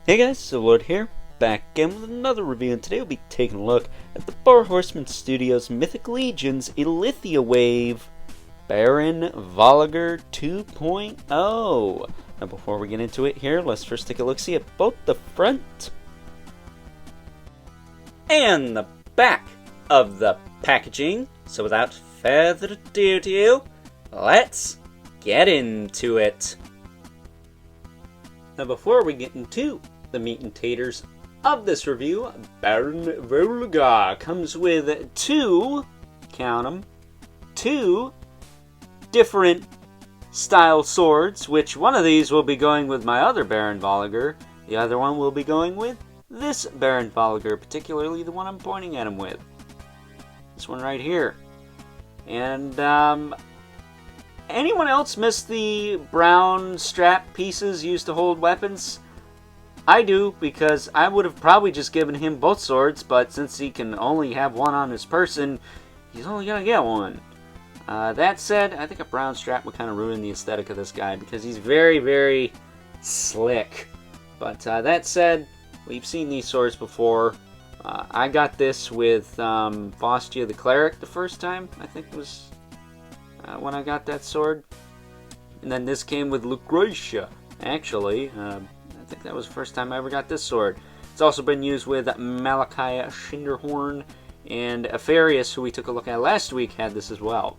Hey guys, so Lord here, back again with another review, and today we'll be taking a look at the Four Horsemen Studios Mythic Legion's Illythia Wave Baron Voligar 2.0. Now before we get into it here, let's first take a look-see at both the front and the back of the packaging. So without further ado, let's get into it. Now before we get into the meat and taters of this review, Baron Voligar comes with two different style swords, which one of these will be going with my other Baron Voligar, the other one will be going with this Baron Voligar, particularly the one I'm pointing at him with. This one right here. And, anyone else miss the brown strap pieces used to hold weapons? I do, because I would have probably just given him both swords, but since he can only have one on his person, he's only going to get one. That said, I think a brown strap would kind of ruin the aesthetic of this guy, because he's very, very slick. But that said, we've seen these swords before. I got this with Illythia the Cleric the first time, I think it was when I got that sword. And then this came with Lucretia, actually. I think that was the first time I ever got this sword. It's also been used with Malachi Shinderhorn, and Afarius, who we took a look at last week, had this as well.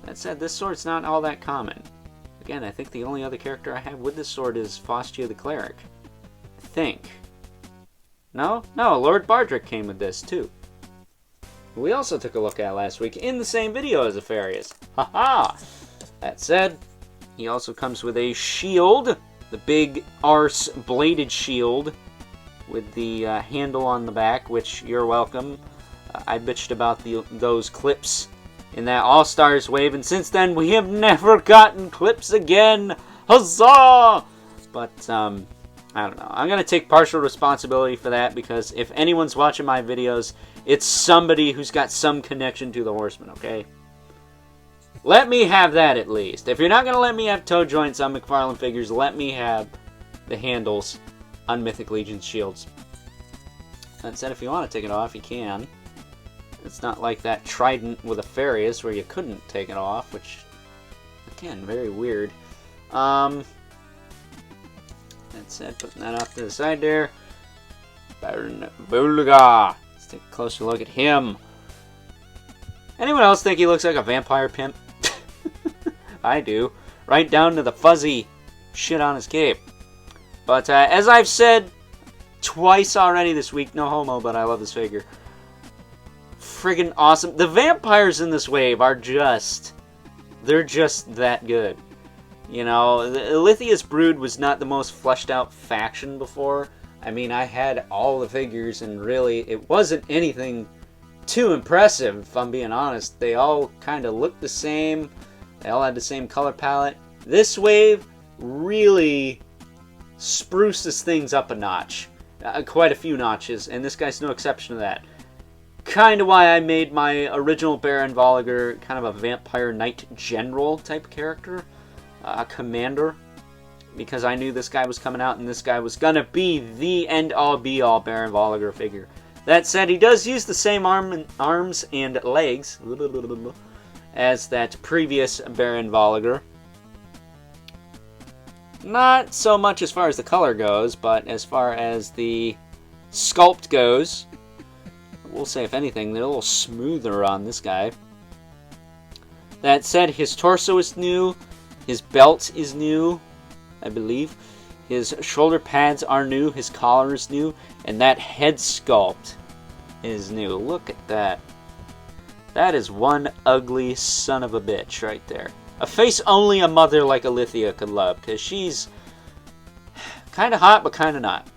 That said, this sword's not all that common. Again, I think the only other character I have with this sword is Illythia the Cleric. I think. No, Lord Bardrick came with this too. We also took a look at last week in the same video as Afarius. Haha! That said, he also comes with a shield, the big arse bladed shield with the handle on the back, which you're welcome. I bitched about those clips in that All-Stars wave, and since then we have never gotten clips again. Huzzah! But, I don't know. I'm going to take partial responsibility for that, because if anyone's watching my videos, it's somebody who's got some connection to the Horsemen, okay? Let me have that at least. If you're not going to let me have toe joints on McFarlane figures, let me have the handles on Mythic Legion's shields. That said, if you want to take it off, you can. It's not like that trident with Afarius where you couldn't take it off, which, again, very weird. That said, putting that off to the side there. Baron Voligar. Let's take a closer look at him. Anyone else think he looks like a vampire pimp? I do. Right down to the fuzzy shit on his cape. But as I've said twice already this week, no homo, but I love this figure. Friggin' awesome. The vampires in this wave are they're just that good. You know, Illythia's Brood was not the most fleshed out faction before. I mean, I had all the figures, and really, it wasn't anything too impressive, if I'm being honest. They all kind of looked the same. They all had the same color palette. This wave really spruces things up a notch. Quite a few notches, and this guy's no exception to that. Kind of why I made my original Baron Voligar kind of a Vampire Knight General type character. A commander. Because I knew this guy was coming out, and this guy was going to be the end-all be-all Baron Voligar figure. That said, he does use the same arms and legs as that previous Baron Voligar. Not so much as far as the color goes, but as far as the sculpt goes, we'll say if anything, they're a little smoother on this guy. That said, his torso is new, his belt is new, I believe. His shoulder pads are new, his collar is new, and that head sculpt is new. Look at that. That is one ugly son of a bitch right there. A face only a mother like Illythia could love, because she's kind of hot, but kind of not.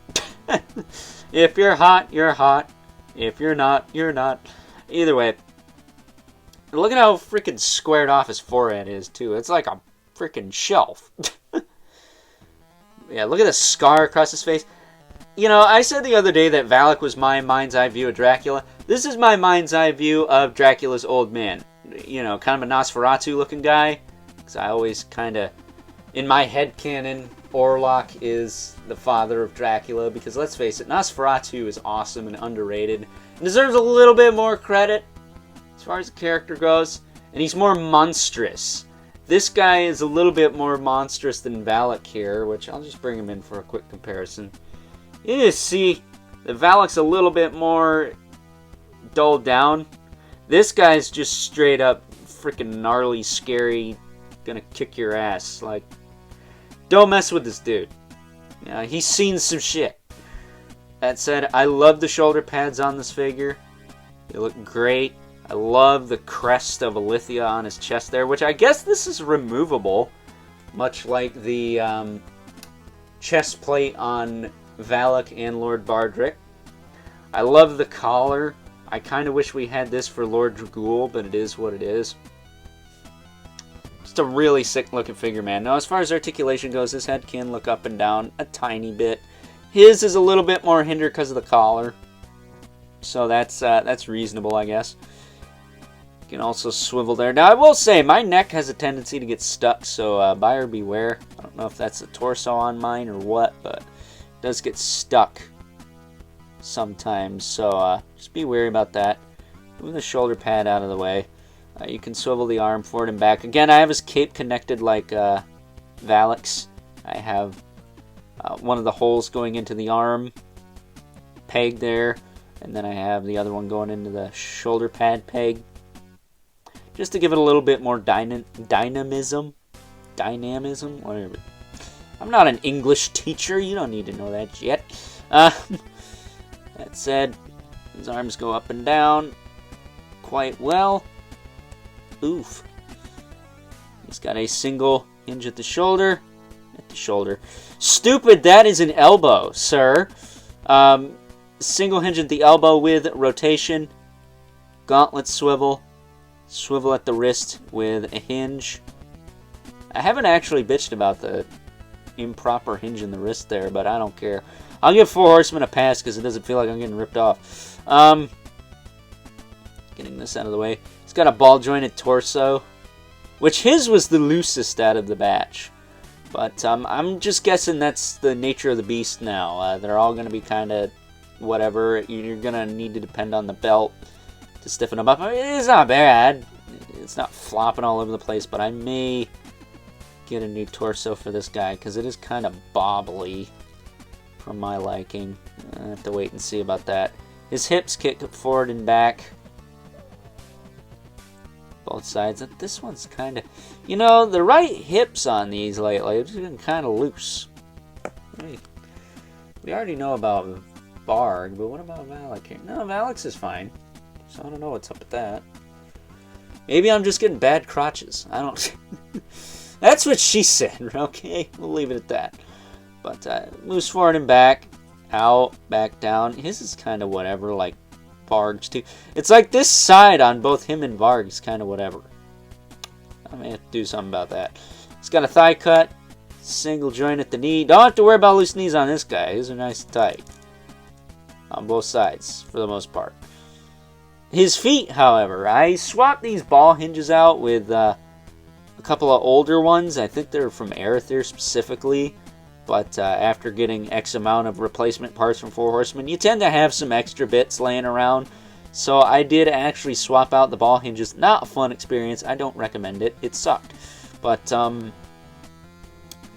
If you're hot, you're hot. If you're not, you're not. Either way, look at how freaking squared off his forehead is, too. It's like a freaking shelf. Yeah, look at the scar across his face. You know, I said the other day that Valak was my mind's eye view of Dracula. This is my mind's eye view of Dracula's old man. You know, kind of a Nosferatu looking guy. Because I always kind of in my headcanon, Orlok is the father of Dracula, because let's face it, Nosferatu is awesome and underrated, and deserves a little bit more credit as far as the character goes, and he's more monstrous. This guy is a little bit more monstrous than Valak here, which I'll just bring him in for a quick comparison. You just see that Valak's a little bit more dulled down. This guy's just straight up freaking gnarly, scary, gonna kick your ass. Like, don't mess with this dude. He's seen some shit. That said, I love the shoulder pads on this figure. They look great. I love the crest of Illythia on his chest there, which I guess this is removable, much like the chest plate on Valak and Lord Bardrick. I love the collar. I kind of wish we had this for Lord Dragul, but it is what it is. Just a really sick looking figure, man. Now, as far as articulation goes, his head can look up and down a tiny bit. His is a little bit more hindered because of the collar, so that's reasonable, I guess. You can also swivel there. Now, I will say, my neck has a tendency to get stuck, so buyer beware. I don't know if that's the torso on mine or what, but it does get stuck sometimes, so just be wary about that. Move the shoulder pad out of the way. You can swivel the arm forward and back. Again, I have his cape connected like Valak's. I have one of the holes going into the arm peg there, and then I have the other one going into the shoulder pad peg, just to give it a little bit more dynamism, whatever. I'm not an English teacher, you don't need to know that yet. That said, his arms go up and down quite well. Oof. He's got a single hinge at the shoulder. Stupid, that is an elbow, sir. Single hinge at the elbow with rotation. Gauntlet swivel. Swivel at the wrist with a hinge. I haven't actually bitched about the improper hinge in the wrist there, but I don't care. I'll give Four Horsemen a pass because it doesn't feel like I'm getting ripped off. Getting this out of the way. He's got a ball-jointed torso, which his was the loosest out of the batch. But I'm just guessing that's the nature of the beast now. They're all going to be kind of whatever. You're going to need to depend on the belt to stiffen them up. I mean, it's not bad. It's not flopping all over the place, but I may get a new torso for this guy because it is kind of bobbly for my liking. I have to wait and see about that. His hips kick forward and back. Both sides. This one's kind of... You know, the right hips on these lately have just been kind of loose. We already know about Varg, but what about Valak here? No, Valak's is fine. So I don't know what's up with that. Maybe I'm just getting bad crotches. I don't... That's what she said, okay? We'll leave it at that. But moves forward and back. Out, back down. His is kind of whatever, like Varg's too. It's like this side on both him and Varg is kind of whatever. I may have to do something about that. He's got a thigh cut. Single joint at the knee. Don't have to worry about loose knees on this guy. His are nice and tight. On both sides, for the most part. His feet, however, I swapped these ball hinges out with a couple of older ones. I think they're from Erithir specifically. But after getting X amount of replacement parts from Four Horsemen, you tend to have some extra bits laying around. So I did actually swap out the ball hinges. Not a fun experience. I don't recommend it. It sucked. But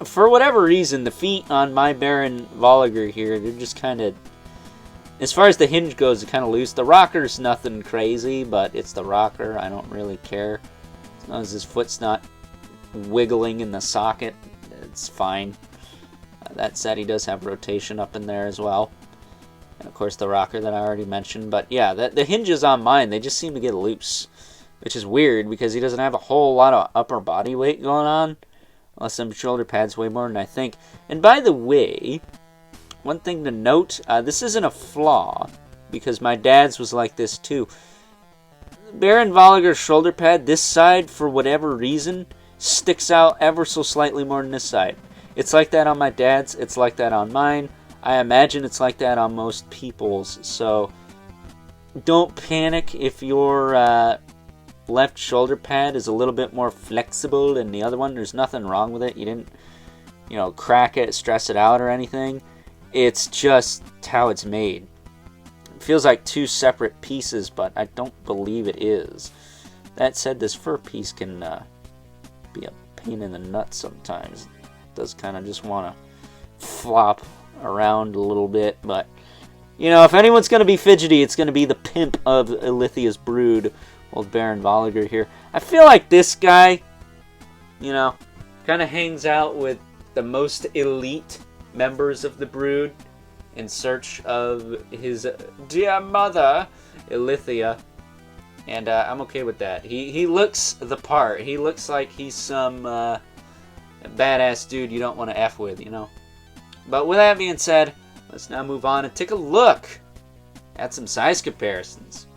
for whatever reason, the feet on my Baron Voligar here, they're just kind of... As far as the hinge goes, they're kind of loose. The rocker's nothing crazy, but it's the rocker. I don't really care. As long as his foot's not wiggling in the socket, it's fine. That said, he does have rotation up in there as well. And of course the rocker that I already mentioned. But yeah, the hinges on mine, they just seem to get loose. Which is weird because he doesn't have a whole lot of upper body weight going on. Unless some shoulder pads weigh more than I think. And by the way, one thing to note, this isn't a flaw. Because my dad's was like this too. Baron Voligar's shoulder pad, this side, for whatever reason, sticks out ever so slightly more than this side. It's like that on my dad's. It's like that on mine. I imagine it's like that on most people's. So don't panic if your left shoulder pad is a little bit more flexible than the other one. There's nothing wrong with it. You didn't, crack it, stress it out or anything. It's just how it's made. It feels like two separate pieces, but I don't believe it is. That said, this fur piece can be a pain in the nuts sometimes. It does kind of just want to flop around a little bit, but if anyone's going to be fidgety, it's going to be the pimp of Illythia's brood, old Baron Voligar here. I feel like this guy, kind of hangs out with the most elite members of the brood in search of his dear mother, Illythia. And I'm okay with that. He looks the part. He looks like he's some badass dude you don't want to F with, But with that being said, let's now move on and take a look at some size comparisons.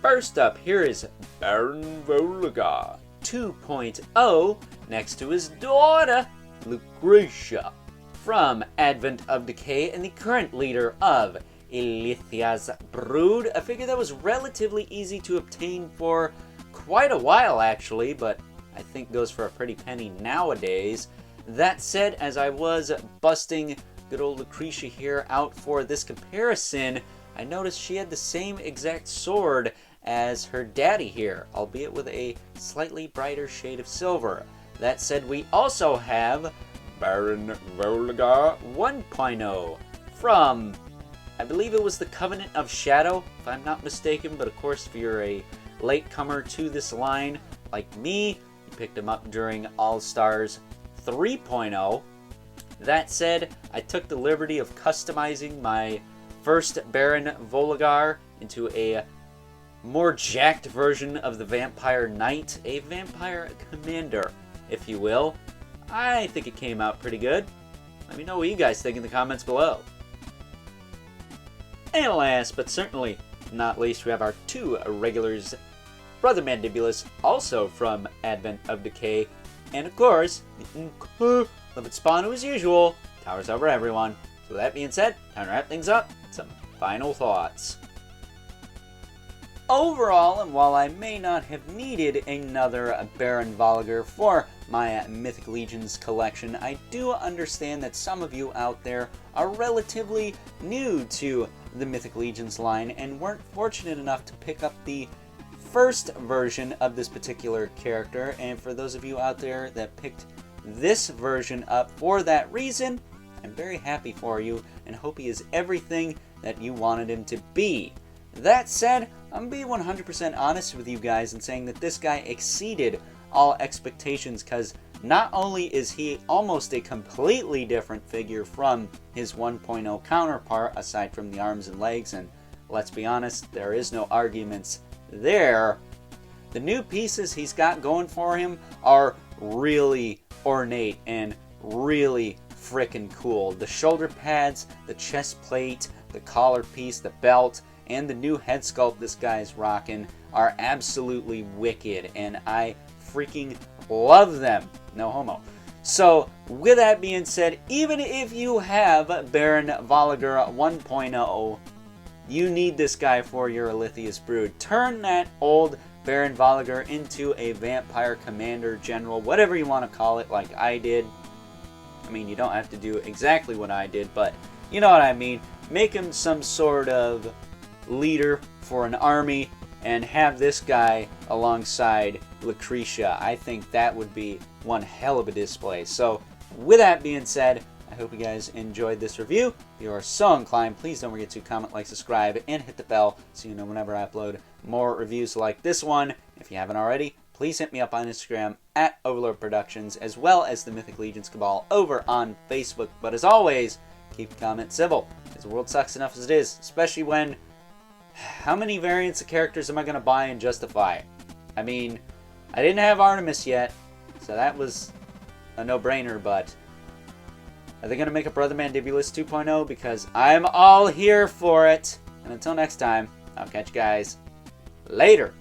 First up, here is Baron Voligar 2.0 next to his daughter, Lucretia. From Advent of Decay and the current leader of Illythia's brood, a figure that was relatively easy to obtain for quite a while actually, but I think goes for a pretty penny nowadays. That said, as I was busting good old Lucretia here out for this comparison, I noticed she had the same exact sword as her daddy here, albeit with a slightly brighter shade of silver. That said, we also have Baron Voligar 1.0 from, I believe it was the Covenant of Shadow, if I'm not mistaken, but of course if you're a latecomer to this line, like me, you picked him up during All-Stars 3.0. That said, I took the liberty of customizing my first Baron Voligar into a more jacked version of the Vampire Knight, a Vampire Commander, if you will. I think it came out pretty good. Let me know what you guys think in the comments below. And last but certainly not least, we have our two regulars, Brother Mandibulus, also from Advent of Decay, and of course, the Livid Spawn, who as usual, towers over everyone. So with that being said, time to wrap things up, some final thoughts. Overall, and while I may not have needed another Baron Voligar for my Mythic Legions collection, I do understand that some of you out there are relatively new to the Mythic Legions line and weren't fortunate enough to pick up the first version of this particular character. And for those of you out there that picked this version up for that reason, I'm very happy for you and hope he is everything that you wanted him to be. That said, I'm being 100% honest with you guys and saying that this guy exceeded all expectations, because not only is he almost a completely different figure from his 1.0 counterpart, aside from the arms and legs, and let's be honest, there is no arguments there, the new pieces he's got going for him are really ornate and really frickin' cool. The shoulder pads, the chest plate, the collar piece, the belt, and the new head sculpt this guy's rocking are absolutely wicked, and I freaking love them. No homo. So, with that being said, even if you have Baron Voligar 1.0, you need this guy for your Illythia's brood. Turn that old Baron Voligar into a Vampire Commander General, whatever you want to call it, like I did. I mean, you don't have to do exactly what I did, but you know what I mean. Make him some sort of leader for an army and have this guy alongside Lucretia. I think that would be one hell of a display. So with that being said, I hope you guys enjoyed this review. If you are so inclined, please don't forget to comment, like, subscribe, and hit the bell so you know whenever I upload more reviews like this one. If you haven't already, please hit me up on Instagram at Overlord Productions, as well as the Mythic Legions Cabal over on Facebook. But as always, keep the comments civil, because the world sucks enough as it is, especially when how many variants of characters am I going to buy and justify? I mean, I didn't have Artemis yet, so that was a no-brainer, but are they going to make a Brother Mandibulus 2.0? Because I'm all here for it. And until next time, I'll catch you guys later.